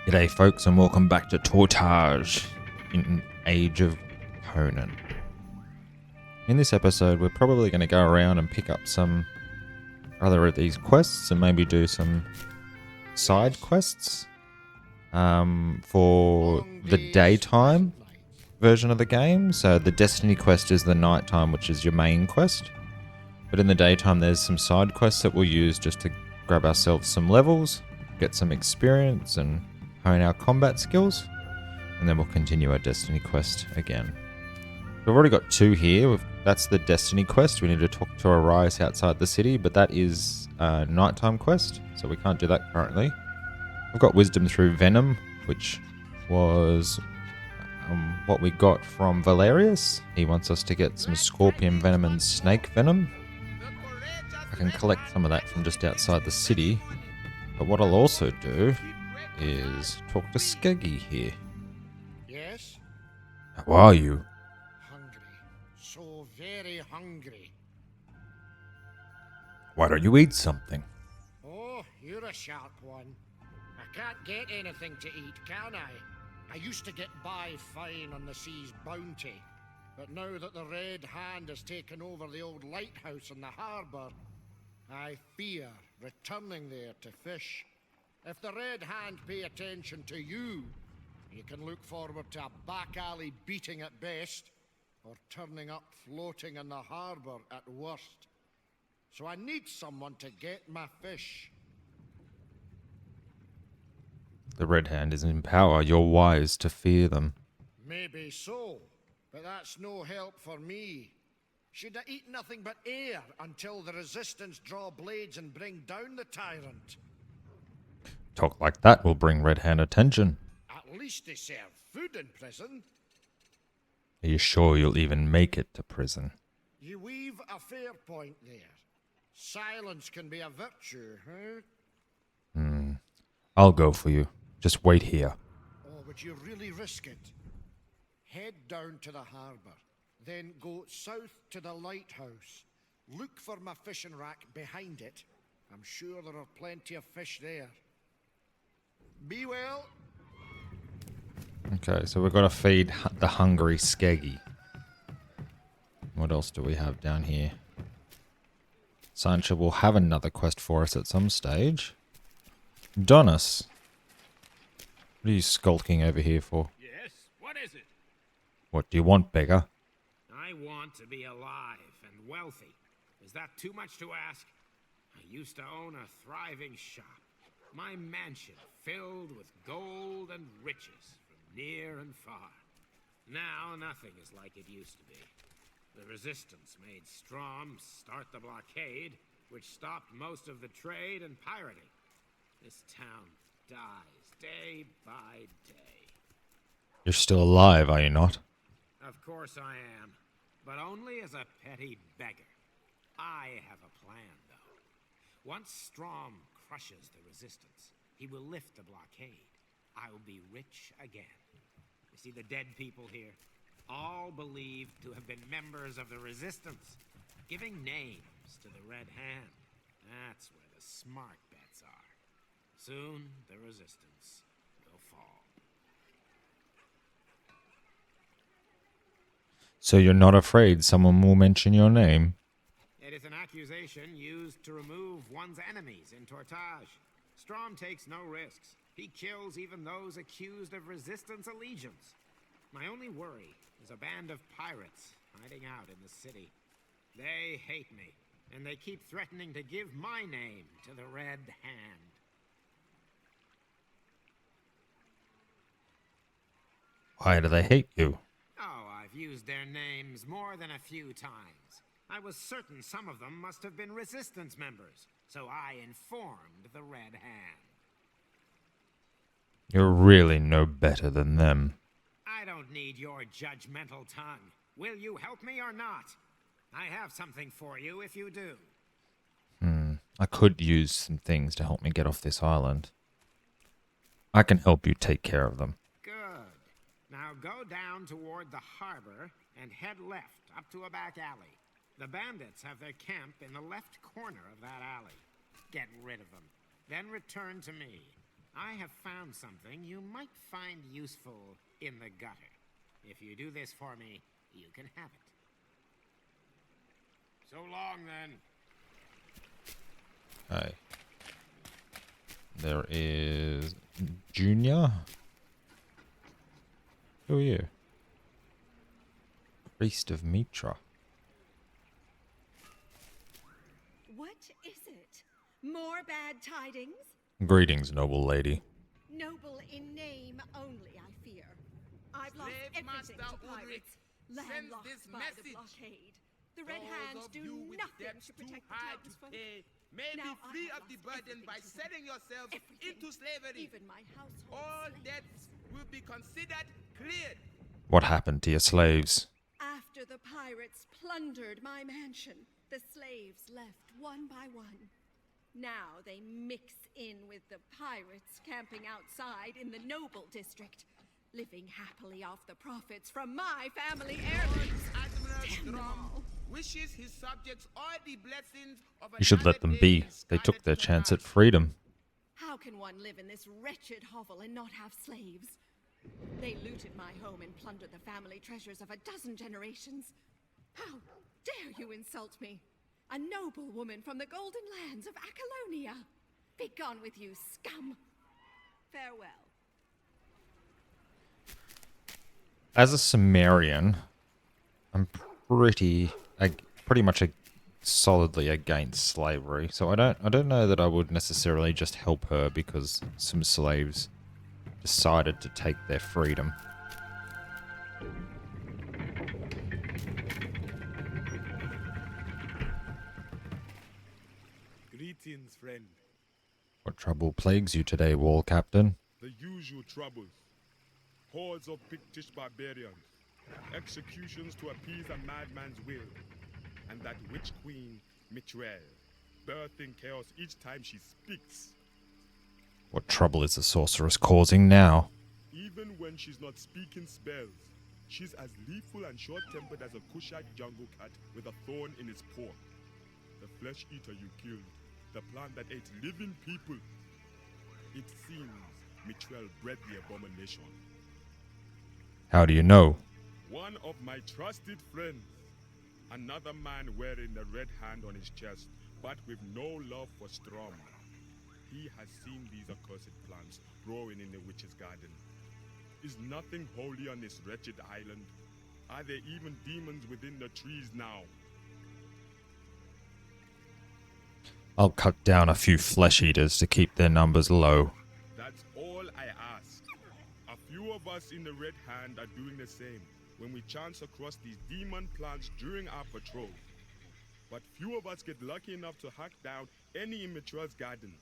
G'day folks and welcome back to Tortage in Age of Conan. In this episode we're probably going to go around and pick up some other of these quests and maybe do some side quests for the daytime version of the game. So the Destiny quest is the nighttime, which is your main quest. But in the daytime there's some side quests that we'll use just to grab ourselves some levels, get some experience and hone our combat skills, and then we'll continue our Destiny quest again. We've already got two here. That's the Destiny quest. We need to talk to Arias outside the city, but that is a nighttime quest, so we can't do that currently. We've got wisdom through Venom, which was what we got from Valerius. He wants us to get some scorpion venom and snake venom. I can collect some of that from just outside the city, but what I'll also do is talk to Skeggy here. Yes? How are you? Hungry. So very hungry. Why don't you eat something? Oh, you're a sharp one. I can't get anything to eat, can I? I used to get by fine on the sea's bounty, but now that the Red Hand has taken over the old lighthouse in the harbour, I fear returning there to fish. If the Red Hand pay attention to you, you can look forward to a back alley beating at best, or turning up floating in the harbour at worst. So I need someone to get my fish. The Red Hand is in power. You're wise to fear them. Maybe so, but that's no help for me. Should I eat nothing but air until the Resistance draw blades and bring down the tyrant? Talk like that will bring Red Hand attention. At least they serve food in prison. Are you sure you'll even make it to prison? You weave a fair point there. Silence can be a virtue, huh? I'll go for you. Just wait here. Oh, would you really risk it? Head down to the harbour, then go south to the lighthouse. Look for my fishing rack behind it. I'm sure there are plenty of fish there. Be well. Okay, so we've got to feed the hungry Skeggy. What else do we have down here? Sancha will have another quest for us at some stage. Donis. What are you skulking over here for? Yes, what is it? What do you want, beggar? I want to be alive and wealthy. Is that too much to ask? I used to own a thriving shop. My mansion filled with gold and riches from near and far. Now nothing is like it used to be. The Resistance made Strom start the blockade, which stopped most of the trade and pirating. This town dies day by day. You're still alive, are you not? Of course I am, but only as a petty beggar. I have a plan, though. Once Strom crushes the Resistance, he will lift the blockade. I'll be rich again. You see the dead people here? All believed to have been members of the Resistance, giving names to the Red Hand. That's where the smart bets are. Soon, the Resistance will fall. So you're not afraid someone will mention your name? It is an accusation used to remove one's enemies in Tortage. Strom takes no risks. He kills even those accused of Resistance allegiance. My only worry is a band of pirates hiding out in the city. They hate me, and they keep threatening to give my name to the Red Hand. Why do they hate you? Oh, I've used their names more than a few times. I was certain some of them must have been Resistance members, so I informed the Red Hand. You're really no better than them. I don't need your judgmental tongue. Will you help me or not? I have something for you if you do. I could use some things to help me get off this island. I can help you take care of them. Good. Now go down toward the harbor and head left up to a back alley. The bandits have their camp in the left corner of that alley. Get rid of them. Then return to me. I have found something you might find useful in the gutter. If you do this for me, you can have it. So long, then. Hey. There is Junior. Who are you? Priest of Mitra. What is it? More bad tidings? Greetings, noble lady. Noble in name only, I fear. I've lost Slave everything Master to Ulrich pirates, sends landlocked this by the message. blockade. The Red Those Hands of do you with nothing debts to too protect the high to townsfolk. pay may Now be I free have of the lost burden everything by to them. selling yourselves Everything. into slavery. Even my household All slaves. debts will be considered cleared. What happened to your slaves? After the pirates plundered my mansion, the slaves left one by one. Now they mix in with the pirates camping outside in the noble district, living happily off the profits from my family heirlooms. Admiral Damn them Strom all. wishes his subjects all the blessings of You should let another them day be. in They took Scarlet their chance at Tortage. freedom. How can one live in this wretched hovel and not have slaves? They looted my home and plundered the family treasures of a dozen generations. How dare you insult me? A noble woman from the golden lands of Acolonia. Begone with you, scum. Farewell. As a Sumerian, I'm pretty much solidly against slavery. So I don't know that I would necessarily just help her because some slaves decided to take their freedom. Greetings, friend. What trouble plagues you today, Wall Captain? The usual troubles. Hordes of Pictish barbarians. Executions to appease a madman's will. And that witch queen, Mitrel, birthing chaos each time she speaks. What trouble is the sorceress causing now? Even when she's not speaking spells, she's as lethal and short-tempered as a Kushite jungle cat with a thorn in its paw. The flesh eater you killed, the plant that ate living people. It seems Mitrel bred the abomination. How do you know? One of my trusted friends. Another man wearing the red hand on his chest, but with no love for Strom. He has seen these accursed plants growing in the witch's garden. Is nothing holy on this wretched island? Are there even demons within the trees now? I'll cut down a few flesh eaters to keep their numbers low. That's all I ask. A few of us in the Red Hand are doing the same when we chance across these demon plants during our patrol. But few of us get lucky enough to hack down any in Mitra's garden.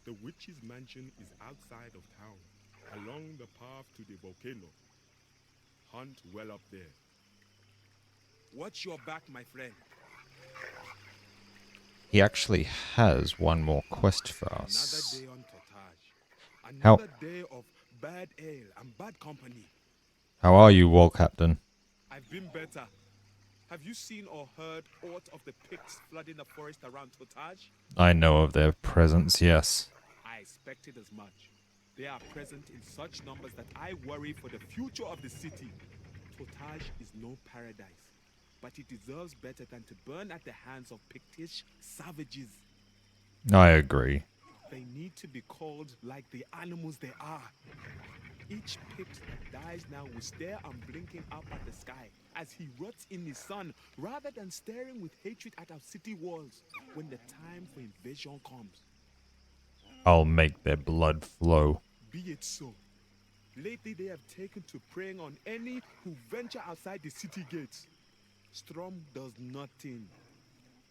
The witch's mansion is outside of town, along the path to the volcano. Hunt well up there. Watch your back, my friend. He actually has one more quest for Another us. day on Tortage. How- Another day of bad ale and bad company. How are you, Wall Captain? I've been better. Have you seen or heard aught of the Picts flooding the forest around Tortage? I know of their presence, yes. I expected as much. They are present in such numbers that I worry for the future of the city. Tortage is no paradise, but it deserves better than to burn at the hands of Pictish savages. I agree. They need to be called like the animals they are. Each Pict that dies now will stare unblinking up at the sky as he rots in the sun, rather than staring with hatred at our city walls when the time for invasion comes. I'll make their blood flow. Be it so. Lately they have taken to preying on any who venture outside the city gates. Strom does nothing.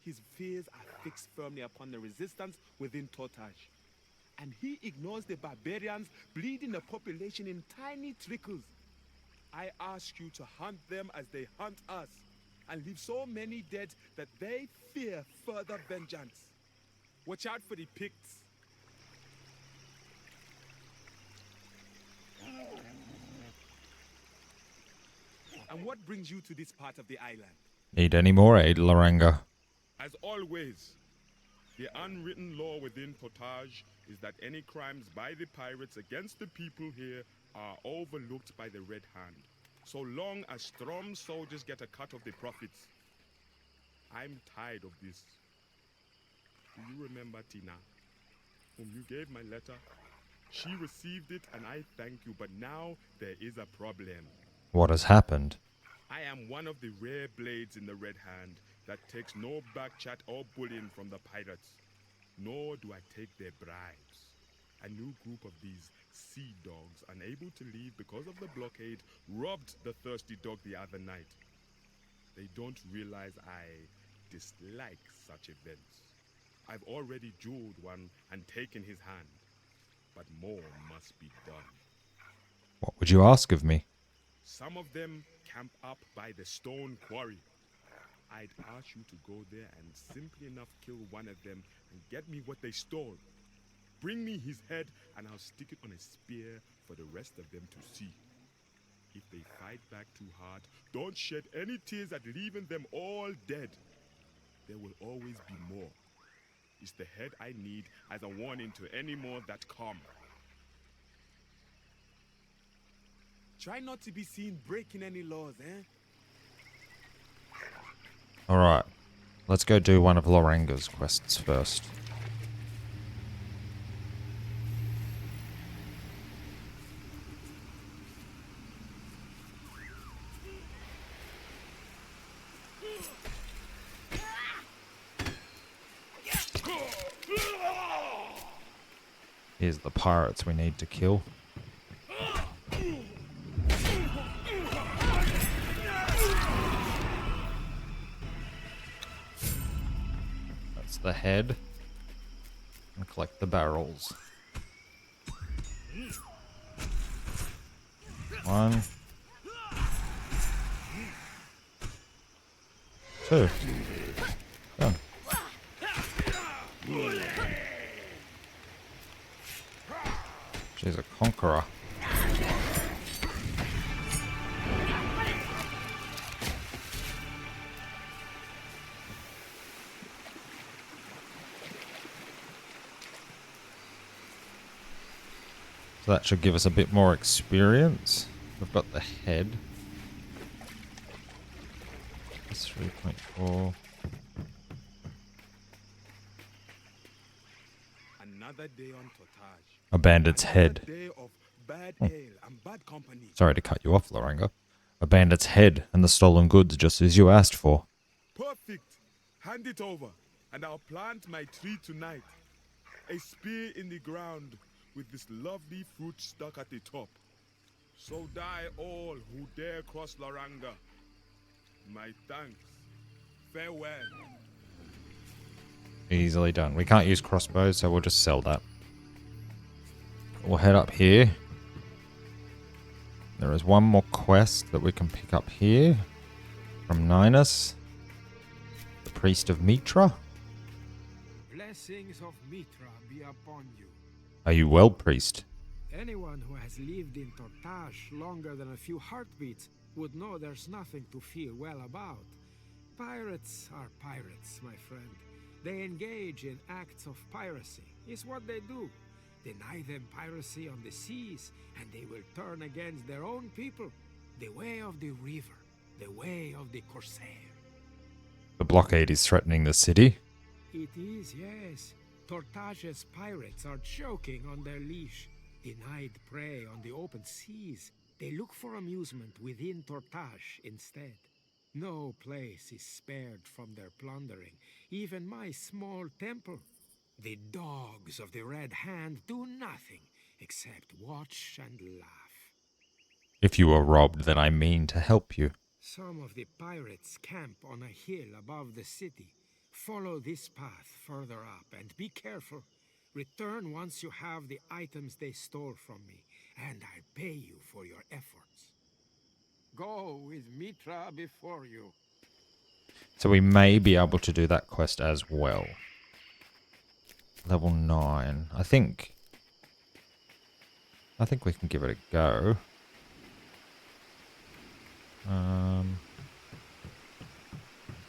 His fears are fixed firmly upon the resistance within Tortage. And he ignores the barbarians bleeding the population in tiny trickles. I ask you to hunt them as they hunt us, and leave so many dead that they fear further vengeance. Watch out for the Picts. And what brings you to this part of the island? Need any more aid, Loranga? As always, The unwritten law within Tortage is that any crimes by the pirates against the people here are overlooked by the Red Hand, so long as Strom soldiers get a cut of the profits. I'm tired of this. Do you remember Tina, whom you gave my letter? She received it and I thank you, but now there is a problem. What has happened? I am one of the rare blades in the Red Hand that takes no backchat or bullying from the pirates, nor do I take their bribes. A new group of these sea dogs, unable to leave because of the blockade, robbed the thirsty dog the other night. They don't realize I dislike such events. I've already jeweled one and taken his hand, but more must be done. What would you ask of me? Some of them camp up by the stone quarry. I'd ask you to go there and simply enough kill one of them and get me what they stole. Bring me his head and I'll stick it on a spear for the rest of them to see. If they fight back too hard, don't shed any tears at leaving them all dead. There will always be more. It's the head I need as a warning to any more that come. Try not to be seen breaking any laws, eh? Alright, let's go do one of Loranga's quests first. Here's the pirates we need to kill. That's the head. And collect the barrels. 1, 2. Done. She's a conqueror. So that should give us a bit more experience. We've got the head. That's 3.4. Another day on Tortage. A bandit's head. Day of bad ale and bad company. Sorry to cut you off, Loranga. A bandit's head and the stolen goods just as you asked for. Perfect. Hand it over, and I'll plant my tree tonight. A spear in the ground with this lovely fruit stuck at the top. So die all who dare cross Loranga. My thanks. Farewell. Easily done. We can't use crossbows, so we'll just sell that. We'll head up here. There is one more quest that we can pick up here. From Ninus. The Priest of Mitra. Blessings of Mitra be upon you. Are you well, priest? Anyone who has lived in Tortage longer than a few heartbeats would know there's nothing to feel well about. Pirates are pirates, my friend. They engage in acts of piracy. It's what they do. Deny them piracy on the seas, and they will turn against their own people. The way of the river, the way of the corsair. The blockade is threatening the city. It is, yes. Tortage's pirates are choking on their leash. Denied prey on the open seas, they look for amusement within Tortage instead. No place is spared from their plundering, even my small temple. The dogs of the Red Hand do nothing except watch and laugh. If you were robbed, then I mean to help you. Some of the pirates camp on a hill above the city. Follow this path further up and be careful. Return once you have the items they stole from me, and I'll pay you for your efforts. Go with Mitra before you. So we may be able to do that quest as well. Level 9. I think we can give it a go.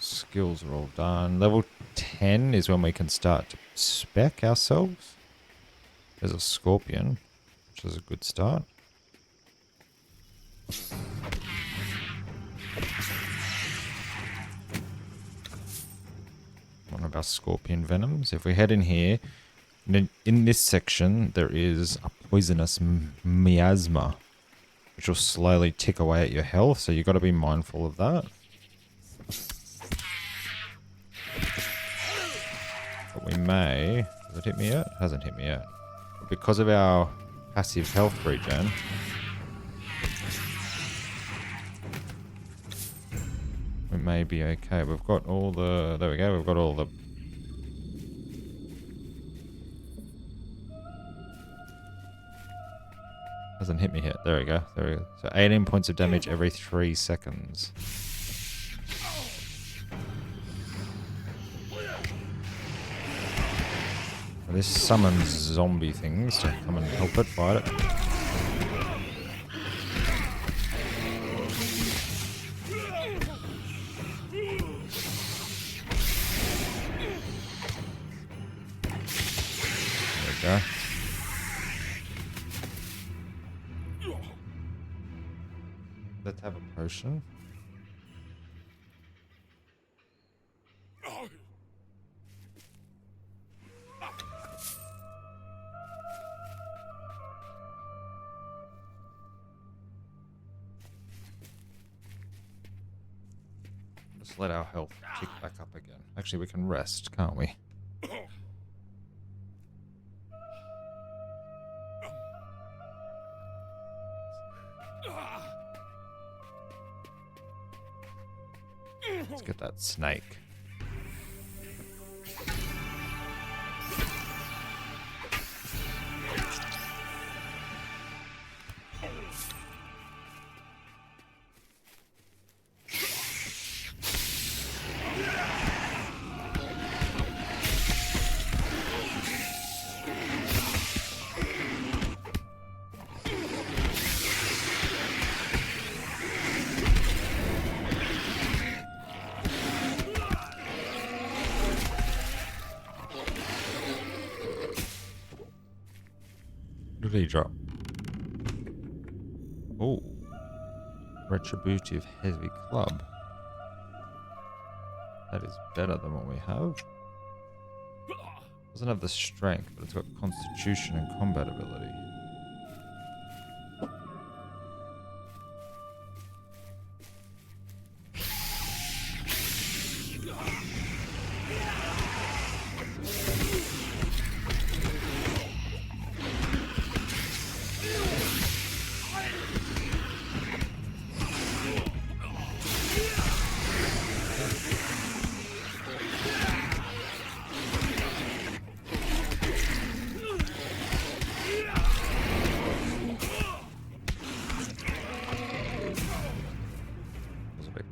Skills are all done. Level 10 is when we can start to spec ourselves. There's a scorpion, which is a good start. One of our scorpion venoms. If we head in here, in this section, there is a poisonous miasma, which will slowly tick away at your health, so you've got to be mindful of that. But we may... Has it hit me yet? Hasn't hit me yet. But because of our passive health regen, we may be okay. We've got all the... There we go. We've got all the... Hasn't hit me yet. There we go. There we go. So 18 points of damage every 3 seconds. This summons zombie things to come and help it fight it. There we go. Let's have a potion. Just let our health tick back up again. Actually, we can rest, can't we? Let's get that snake. What did he drop? Oh. Retributive heavy club. That is better than what we have. Doesn't have the strength, but it's got constitution and combat ability.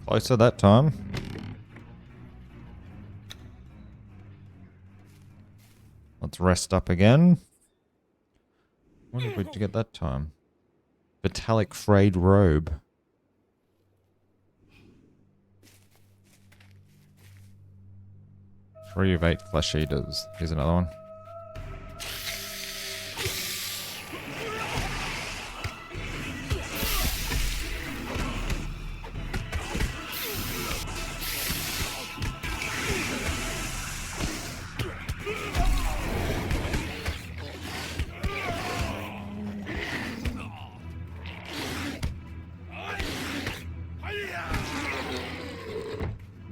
Closer that time. Let's rest up again. What did we get that time? Metallic frayed robe. 3 of 8 flesh eaters. Here's another one.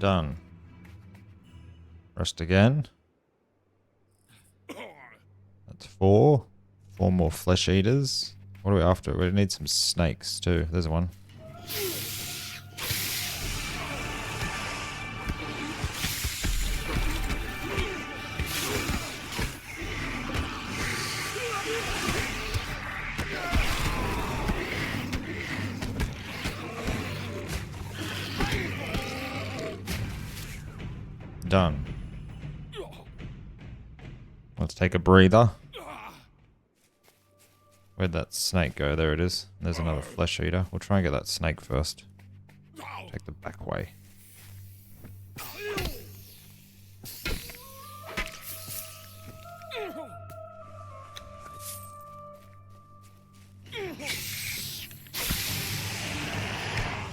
Done. Rest again. That's 4. 4 more flesh eaters. What are we after? We need some snakes too. There's one. Done. Let's take a breather. Where'd that snake go? There it is. There's another flesh eater. We'll try and get that snake first. Take the back way.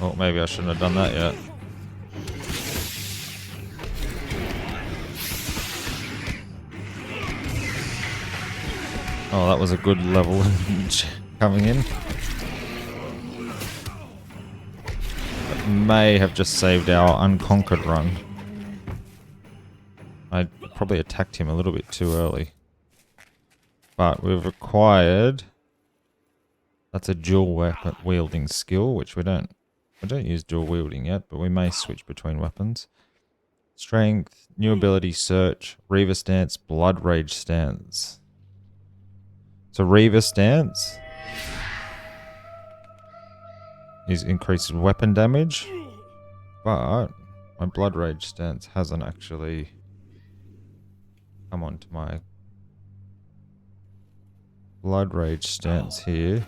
Oh, maybe I shouldn't have done that yet. Oh, that was a good level coming in. That may have just saved our unconquered run. I probably attacked him a little bit too early. But we've acquired... That's a dual weapon wielding skill, which we don't use dual wielding yet, but we may switch between weapons. Strength, new ability, search, Reaver stance, blood rage stance. So Reaver stance increases weapon damage, but my blood rage stance hasn't actually come onto my blood rage stance here.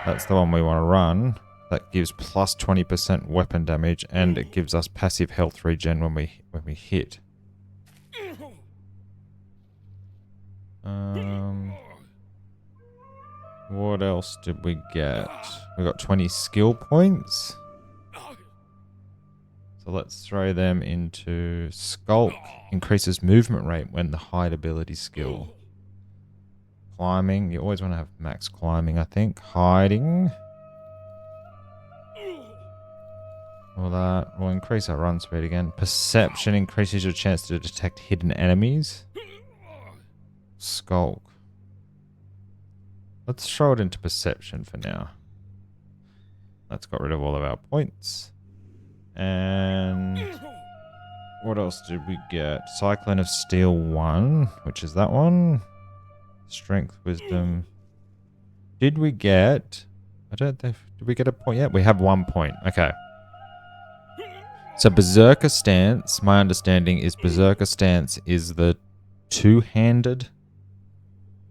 That's the one we want to run. That gives plus 20% weapon damage, and it gives us passive health regen when we hit. What else did we get? We got 20 skill points. So let's throw them into Skulk. Increases movement rate when the hide ability skill. Climbing. You always want to have max climbing, I think. Hiding. All that will increase our run speed again. Perception increases your chance to detect hidden enemies. Skulk. Let's throw it into perception for now. That's got rid of all of our points. And what else did we get? Cyclone of Steel 1, which is that one. Strength, wisdom. Did we get... I don't know. Did we get a point yet? We have 1 point. Okay. So Berserker stance, my understanding is Berserker stance is the two-handed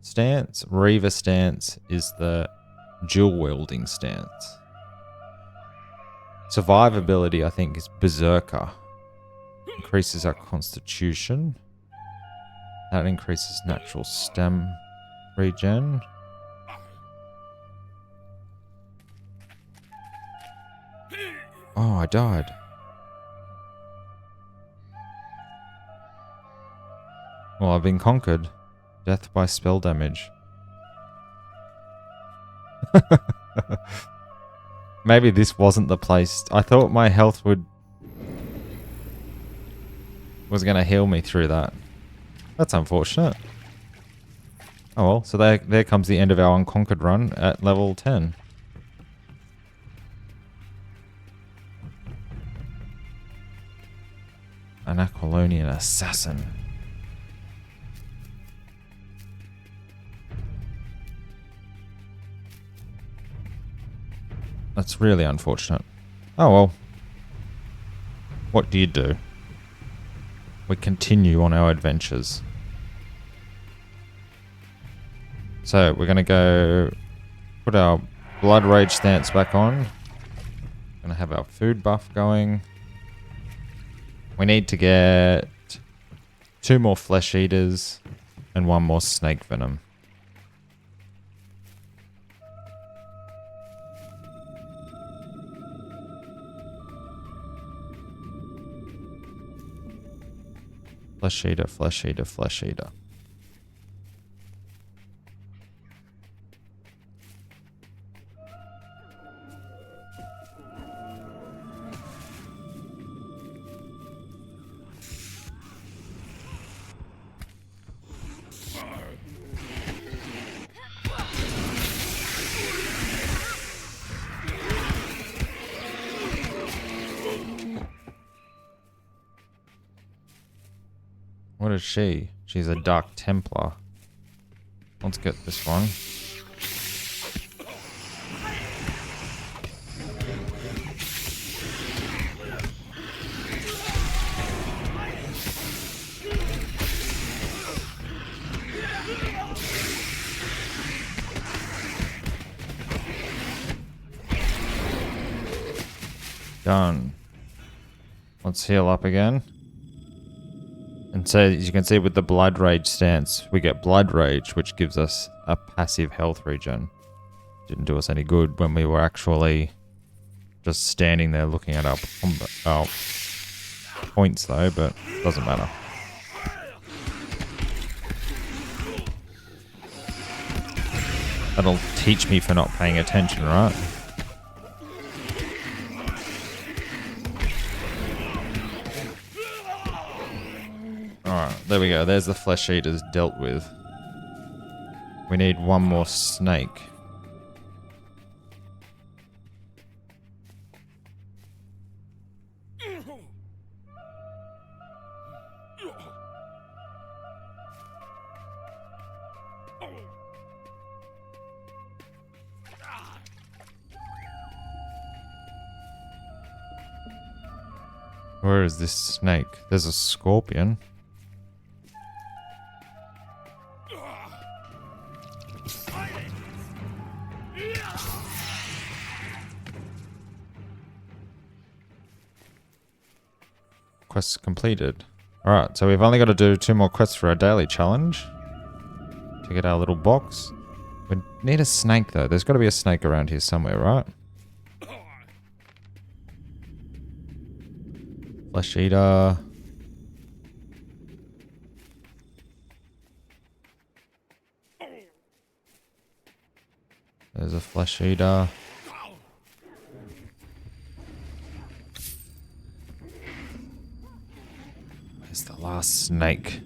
stance. Reaver stance is the dual wielding stance. Survivability, I think, is Berserker. Increases our constitution. That increases natural stem regen. Oh, I died. Well, I've been conquered. Death by spell damage. Maybe this wasn't the place. I thought my health was going to heal me through that. That's unfortunate. Oh well, so there comes the end of our unconquered run at level 10. An Aquilonian assassin. That's really unfortunate. Oh well. What do you do? We continue on our adventures. So we're going to go put our blood rage stance back on. Going to have our food buff going. We need to get 2 more flesh eaters and 1 more snake venom. Flesh eater, flesh eater, flesh eater. What is she? She's a Dark Templar. Let's get this one. Done. Let's heal up again. And so, as you can see with the blood rage stance, we get blood rage, which gives us a passive health regen. Didn't do us any good when we were actually just standing there looking at our points though, but doesn't matter. That'll teach me for not paying attention, right? Alright, there we go. There's the flesh eaters dealt with. We need one more snake. Where is this snake? There's a scorpion. Quests completed. Alright, so we've only got to do 2 more quests for our daily challenge. To get our little box. We need a snake though. There's got to be a snake around here somewhere, right? Flesh eater. There's a flesh eater. Where's the last snake?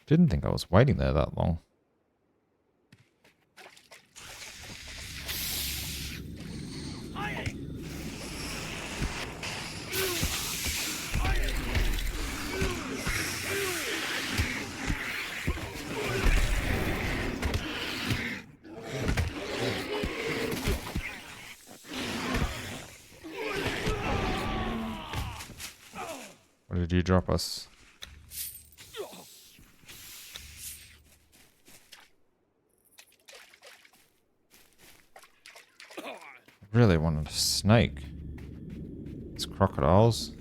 Didn't think I was waiting there that long. What did you drop us? I really wanted a snake. It's crocodiles.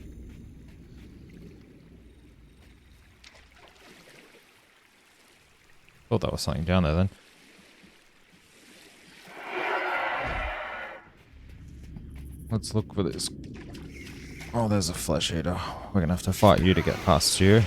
Thought that was something down there then. Let's look for this. Oh, there's a flesh eater. We're gonna have to fight you to get past you.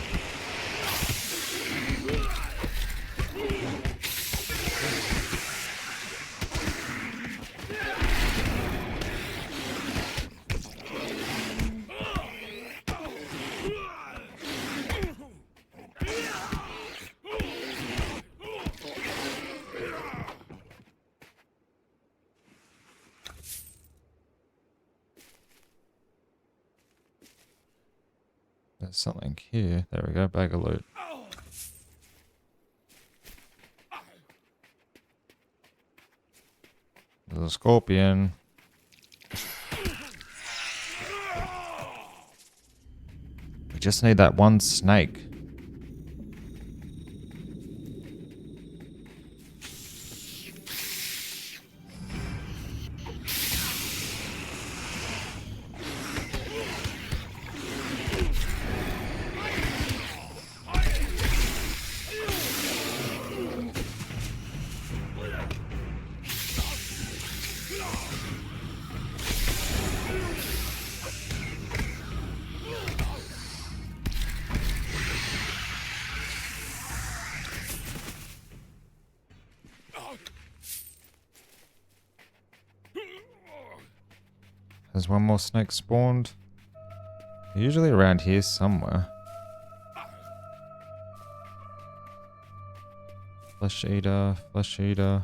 There's something here. There we go, bag of loot. There's a scorpion. We just need that one snake. There's one more snake spawned. They're usually around here somewhere. Flesh eater, flesh eater.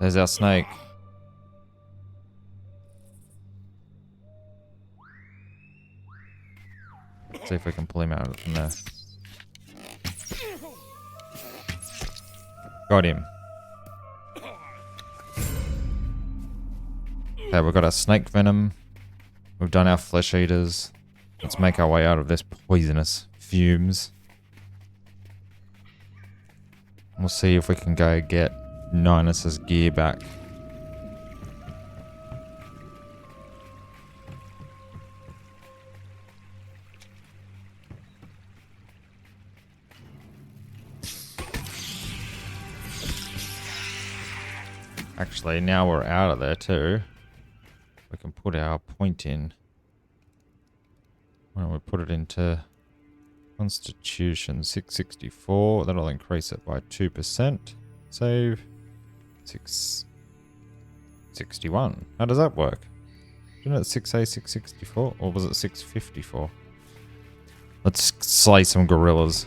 There's our snake. See if we can pull him out from there. Got him. Okay, we've got our snake venom. We've done our flesh eaters. Let's make our way out of this poisonous fumes. We'll see if we can go get Ninus's gear back. Actually, now we're out of there too. We can put our point in. Why don't we put it into Constitution 664? That'll increase it by 2%. Save 661. How does that work? Isn't it 6A 664? Or was it 654? Let's slay some gorillas.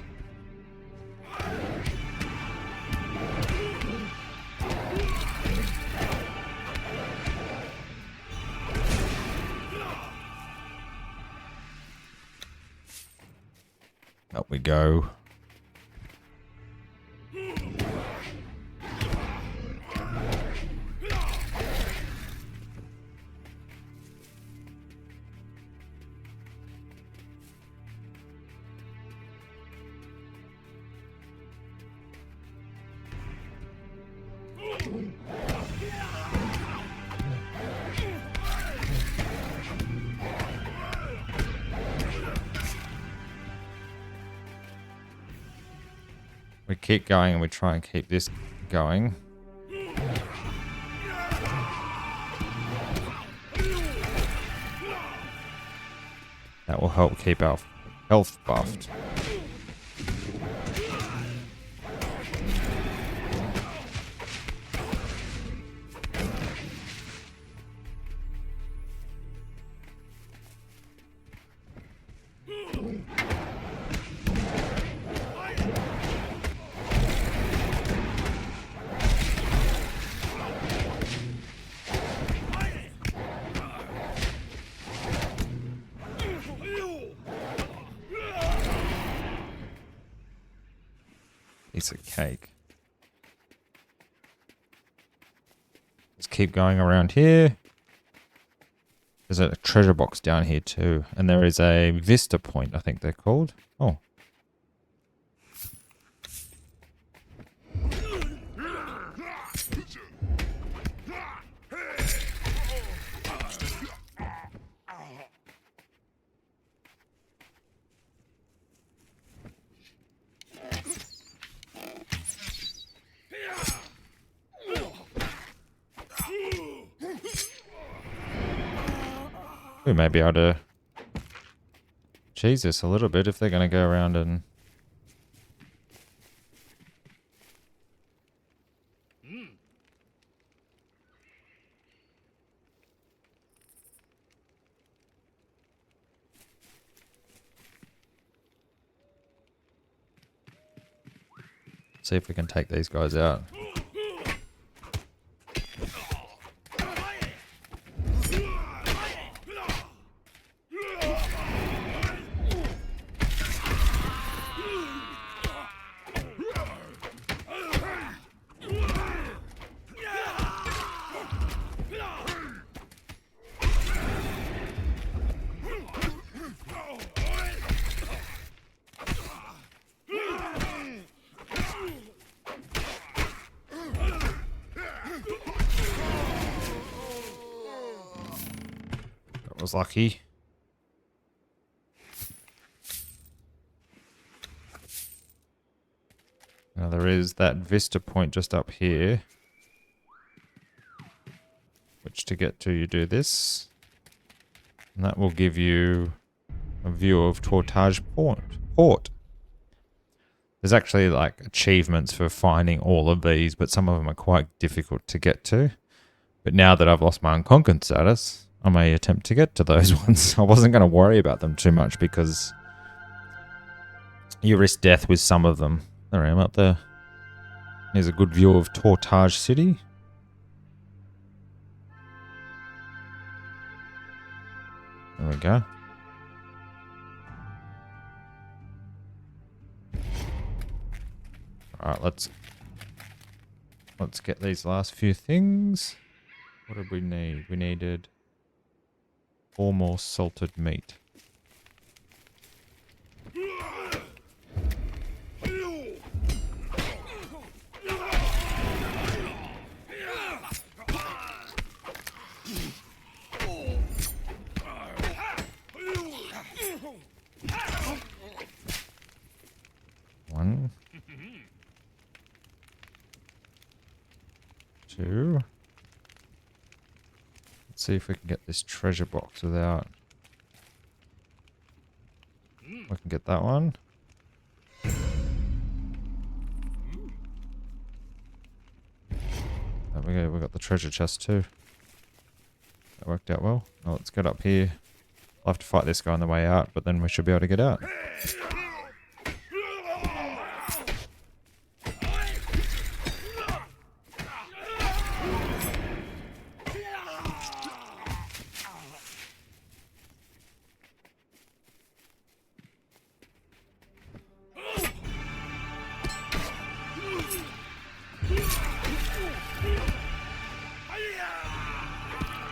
Up we go. We keep going and we try and keep this going. That will help keep our health buffed. Piece of cake. Let's keep going around here. There's a treasure box down here too. And there is a vista point, I think they're called. Oh. We may be able to cheese this a little bit if they're going to go around and... See if we can take these guys out. Was lucky. Now there is that vista point just up here, which to get to you do this, and that will give you a view of Tortage Port. There's actually like achievements for finding all of these, but some of them are quite difficult to get to. But now that I've lost my unconquered status, I may attempt to get to those ones. I wasn't going to worry about them too much because you risk death with some of them. There I am up there. Here's a good view of Tortage City. There we go. Alright, let's get these last few things. What did we need? We needed 4 more salted meat. One. Two. Let's see if we can get this treasure box without... We can get that one. There we go, we got the treasure chest too. That worked out well. Now let's get up here. I'll have to fight this guy on the way out, but then we should be able to get out.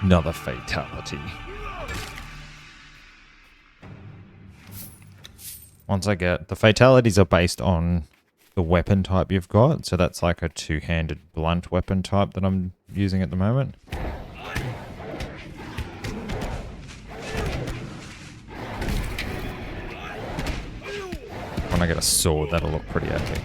Another fatality. Once I get... The fatalities are based on the weapon type you've got. So that's like a two-handed blunt weapon type that I'm using at the moment. When I get a sword, that'll look pretty epic.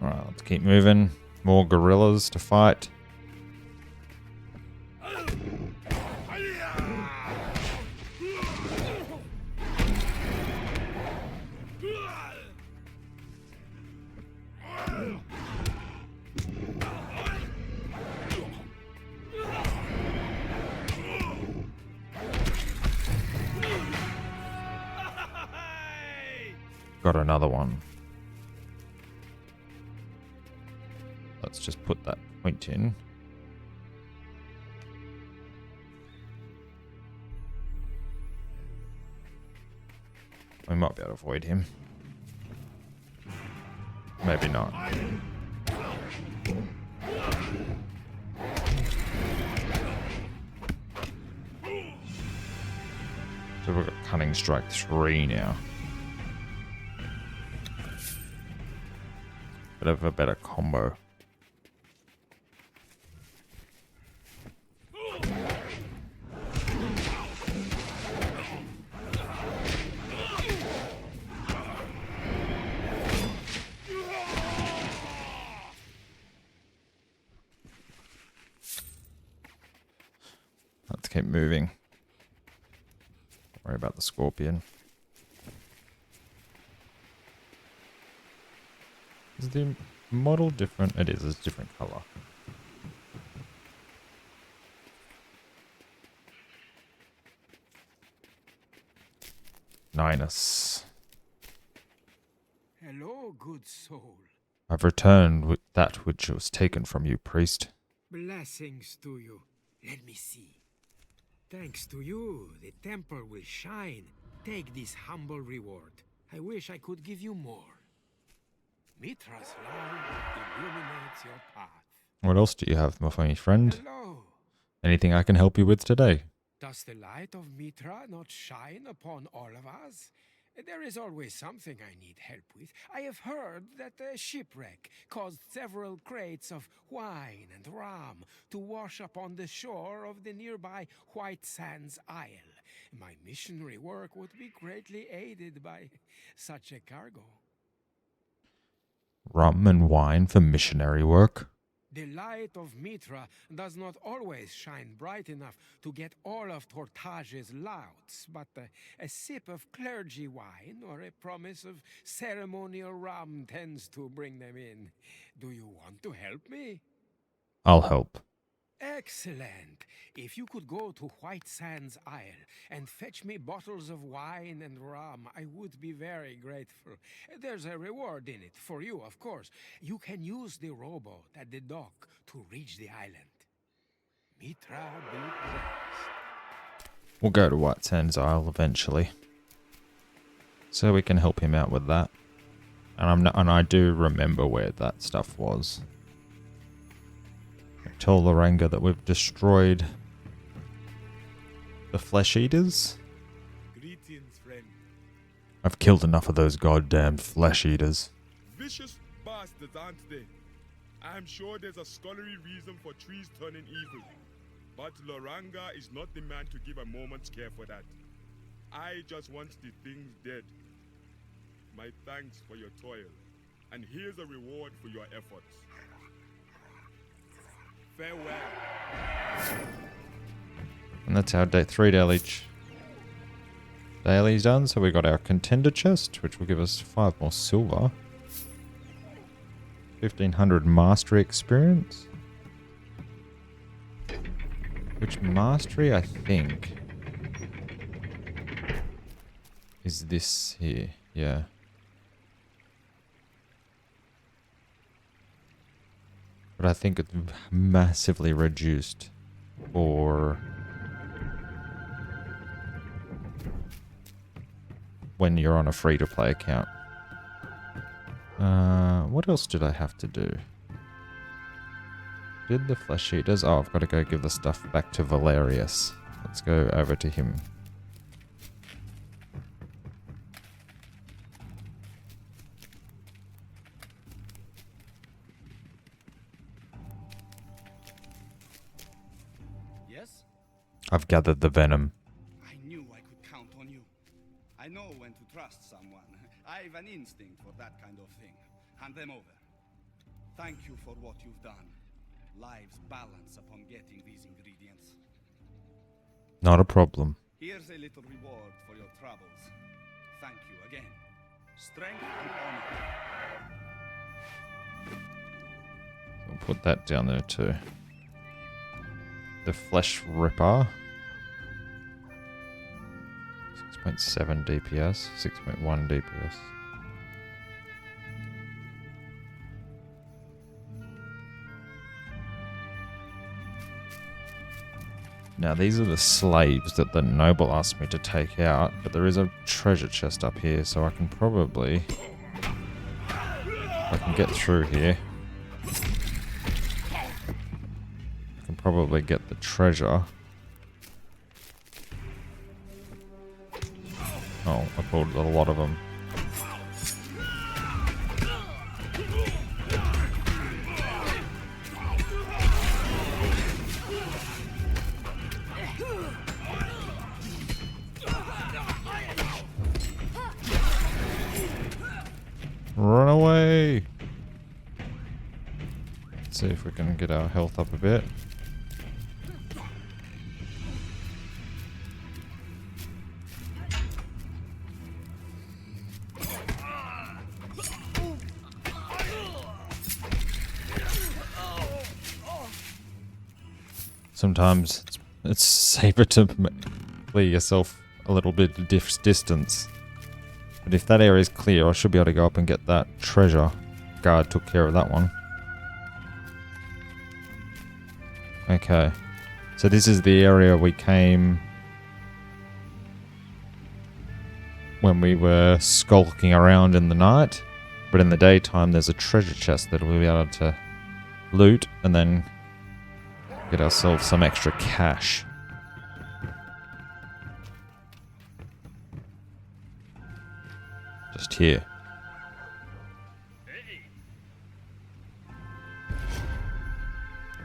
Alright, let's keep moving. More gorillas to fight. Got another one. Let's just put that point in. We might be able to avoid him. Maybe not. So we've got Cunning Strike 3 now. Bit of a better combo. Let's keep moving. Don't worry about the scorpion. Is the model different? It is. It's a different color. Ninus. Hello, good soul. I've returned with that which was taken from you, priest. Blessings to you. Let me see. Thanks to you, the temple will shine. Take this humble reward. I wish I could give you more. Mitra's light illuminates your path. What else do you have, my funny friend? Hello. Anything I can help you with today? Does the light of Mitra not shine upon all of us? There is always something I need help with. I have heard that a shipwreck caused several crates of wine and rum to wash upon the shore of the nearby White Sands Isle. My missionary work would be greatly aided by such a cargo. Rum and wine for missionary work? The light of Mitra does not always shine bright enough to get all of Tortage's louts, but a sip of clergy wine or a promise of ceremonial rum tends to bring them in. Do you want to help me? I'll help. Excellent. If you could go to White Sands Isle and fetch me bottles of wine and rum, I would be very grateful. There's a reward in it, for you, of course. You can use the rowboat at the dock to reach the island. Mitra be praised. We'll go to White Sands Isle eventually. So we can help him out with that. And I do remember where that stuff was. Tell Loranga that we've destroyed the flesh eaters. Greetings, friend. I've killed enough of those goddamn flesh eaters. Vicious bastards, aren't they? I'm sure there's a scholarly reason for trees turning evil. But Loranga is not the man to give a moment's care for that. I just want the things dead. My thanks for your toil. And here's a reward for your efforts. Farewell. And that's our day 3 daily's done. So we got our contender chest, which will give us 5 more silver. 1500 mastery experience. Which mastery, I think, is this here. Yeah. But I think it's massively reduced for when you're on a free-to-play account. What else did I have to do? Did the flesh eaters? Oh, I've got to go give the stuff back to Valerius. Let's go over to him. Yes? I've gathered the venom. I knew I could count on you. I know when to trust someone. I've an instinct for that kind of thing. Hand them over. Thank you for what you've done. Lives balance upon getting these ingredients. Not a problem. Here's a little reward for your troubles. Thank you again. Strength and honor. We'll put that down there too. The Flesh Ripper. 6.7 DPS, 6.1 DPS. Now these are the slaves that the noble asked me to take out, but there is a treasure chest up here, so I can probably, if I can get through here, I can probably get the treasure. Oh, I pulled a lot of them. Run away! Let's see if we can get our health up a bit. Sometimes it's safer to clear yourself a little bit of distance. But if that area is clear, I should be able to go up and get that treasure. Guard took care of that one. Okay. So this is the area we came when we were skulking around in the night. But in the daytime, there's a treasure chest that we'll be able to loot and then get ourselves some extra cash. Just here.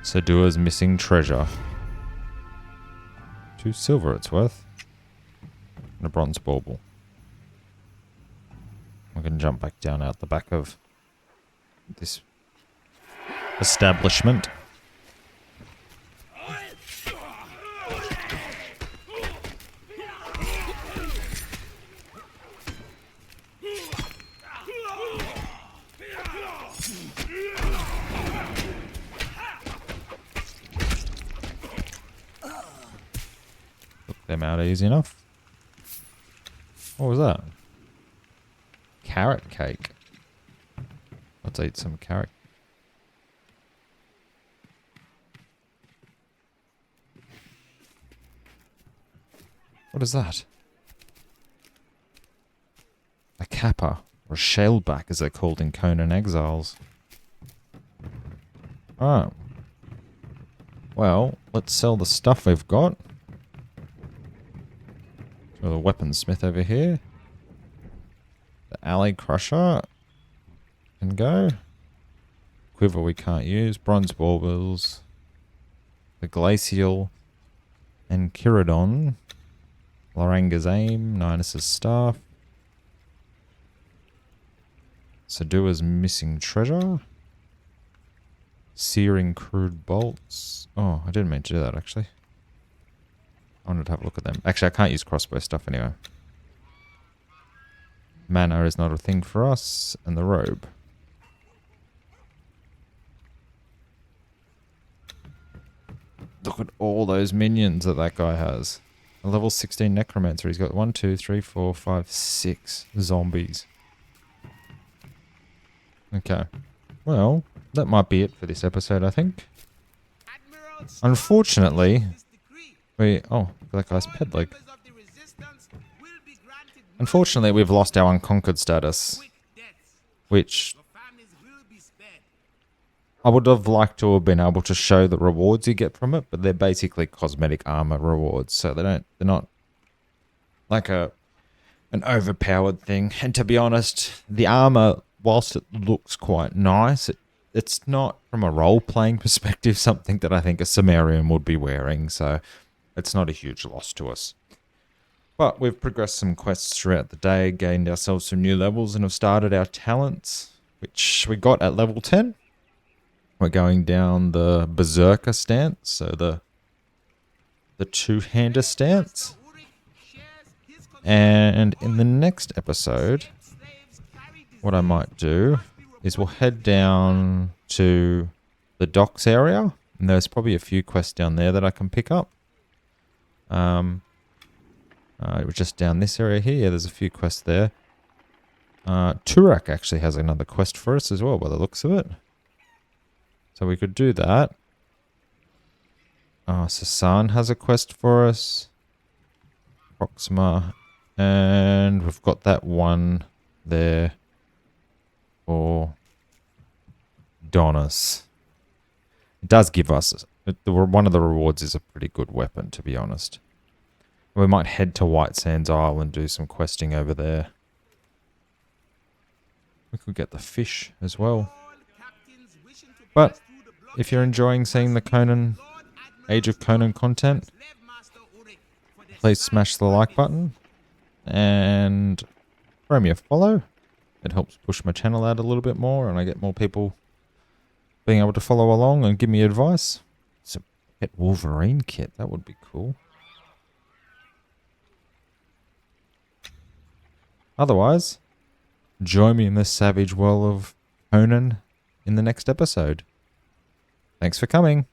Sedua's missing treasure. 2 silver it's worth. And a bronze bauble. We can jump back down out the back of this establishment. Them out easy enough. What was that? Carrot cake. Let's eat some carrot. What is that? A kappa. Or Shaleback as they're called in Conan Exiles. Alright. Well, let's sell the stuff we've got. So the weaponsmith over here. The alley crusher can go. Quiver we can't use. Bronze baubles. The glacial and Kiridon. Loranga's aim. Ninus's staff. Sadua's missing treasure. Searing crude bolts. Oh, I didn't mean to do that actually. I wanted to have a look at them. Actually, I can't use crossbow stuff anyway. Mana is not a thing for us. And the robe. Look at all those minions that guy has. A level 16 necromancer. He's got 1, 2, 3, 4, 5, 6 zombies. Okay. Well, that might be it for this episode, I think. Unfortunately, oh, that guy's pet leg. Unfortunately, we've lost our unconquered status, which I would have liked to have been able to show the rewards you get from it, but they're basically cosmetic armor rewards, so they're not like an overpowered thing. And to be honest, the armor, whilst it looks quite nice, it's not, from a role-playing perspective, something that I think a Sumerian would be wearing, so it's not a huge loss to us. But we've progressed some quests throughout the day, gained ourselves some new levels, and have started our talents, which we got at level 10. We're going down the Berserker stance, so the two-hander stance. And in the next episode, what I might do is we'll head down to the docks area, and there's probably a few quests down there that I can pick up. It was just down this area here. Yeah, there's a few quests there. Turak actually has another quest for us as well, by the looks of it. So we could do that. Sasan has a quest for us. Proxima. And we've got that one there for Donis. It does give us... one of the rewards is a pretty good weapon, to be honest. We might head to White Sands Isle and do some questing over there. We could get the fish as well. But if you're enjoying seeing the Conan, Age of Conan content, please smash the like button and throw me a follow. It helps push my channel out a little bit more, and I get more people being able to follow along and give me advice. It's a pet Wolverine kit. That would be cool. Otherwise, join me in the savage world of Conan in the next episode. Thanks for coming.